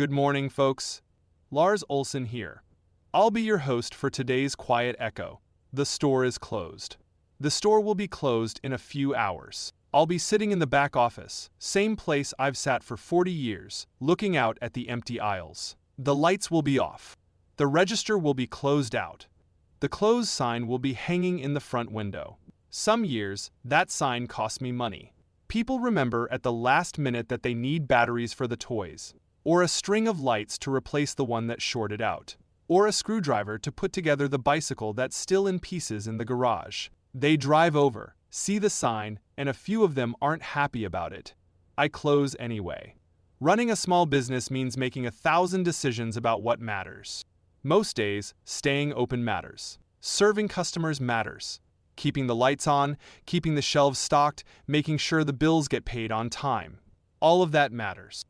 Good morning, folks. Lars Olson here. I'll be your host for today's Quiet Echo. The store is closed. The store will be closed in a few hours. I'll be sitting in the back office, same place I've sat for 40 years, looking out at the empty aisles. The lights will be off. The register will be closed out. The close sign will be hanging in the front window. Some years, that sign cost me money. People remember at the last minute that they need batteries for the toys, or a string of lights to replace the one that shorted out, or a screwdriver to put together the bicycle that's still in pieces in the garage. They drive over, see the sign, and a few of them aren't happy about it. I close anyway. Running a small business means making 1,000 decisions about what matters. Most days, staying open matters. Serving customers matters. Keeping the lights on, keeping the shelves stocked, making sure the bills get paid on time. All of that matters.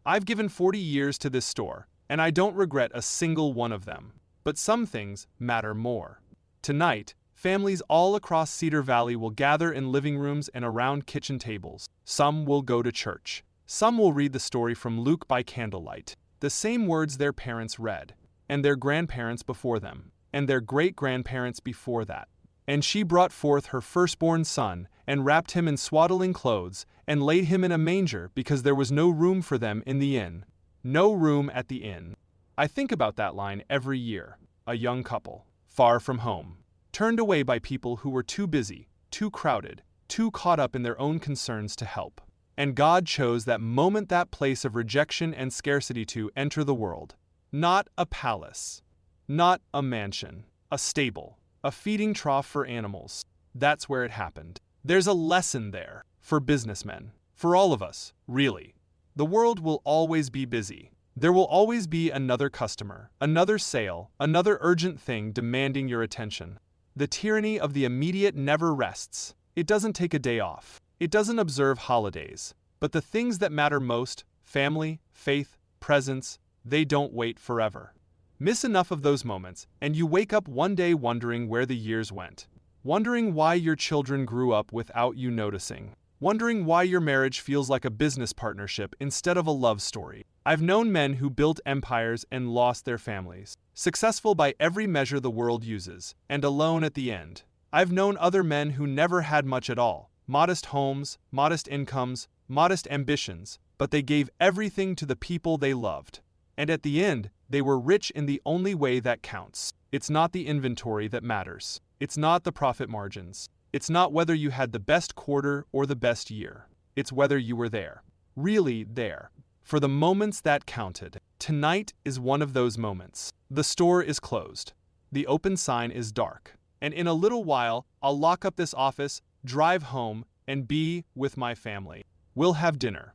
I've given 40 years to this store, and I don't regret a single one of them. But some things matter more. Tonight, families all across Cedar Valley will gather in living rooms and around kitchen tables. Some will go to church. Some will read the story from Luke by candlelight, the same words their parents read, and their grandparents before them, and their great-grandparents before that. And she brought forth her firstborn son, and wrapped him in swaddling clothes, and laid him in a manger, because there was no room for them in the inn. No room at the inn. I think about that line every year. A young couple, far from home, turned away by people who were too busy, too crowded, too caught up in their own concerns to help. And God chose that moment, that place of rejection and scarcity, to enter the world. Not a palace, not a mansion, a stable, a feeding trough for animals. That's where it happened. There's a lesson there for businessmen, for all of us, really. The world will always be busy. There will always be another customer, another sale, another urgent thing demanding your attention. The tyranny of the immediate never rests. It doesn't take a day off. It doesn't observe holidays. But the things that matter most, family, faith, presence, they don't wait forever. Miss enough of those moments, and you wake up one day wondering where the years went. Wondering why your children grew up without you noticing. Wondering why your marriage feels like a business partnership instead of a love story. I've known men who built empires and lost their families. Successful by every measure the world uses, and alone at the end. I've known other men who never had much at all. Modest homes, modest incomes, modest ambitions, but they gave everything to the people they loved. And at the end, they were rich in the only way that counts. It's not the inventory that matters. It's not the profit margins. It's not whether you had the best quarter or the best year. It's whether you were there. Really there. For the moments that counted. Tonight is one of those moments. The store is closed. The open sign is dark. And in a little while, I'll lock up this office, drive home, and be with my family. We'll have dinner.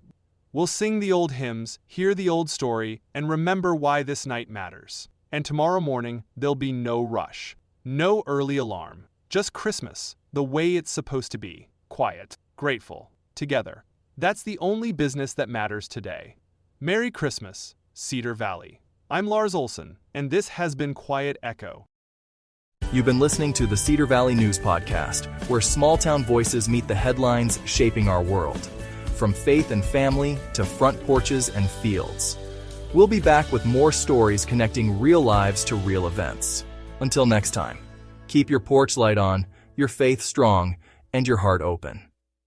We'll sing the old hymns, hear the old story, and remember why this night matters. And tomorrow morning, there'll be no rush. No early alarm. Just Christmas, the way it's supposed to be. Quiet, grateful, together. That's the only business that matters today. Merry Christmas, Cedar Valley. I'm Lars Olson, and this has been Quiet Echo. You've been listening to the Cedar Valley News Podcast, where small-town voices meet the headlines shaping our world. From faith and family to front porches and fields. We'll be back with more stories connecting real lives to real events. Until next time, keep your porch light on, your faith strong, and your heart open.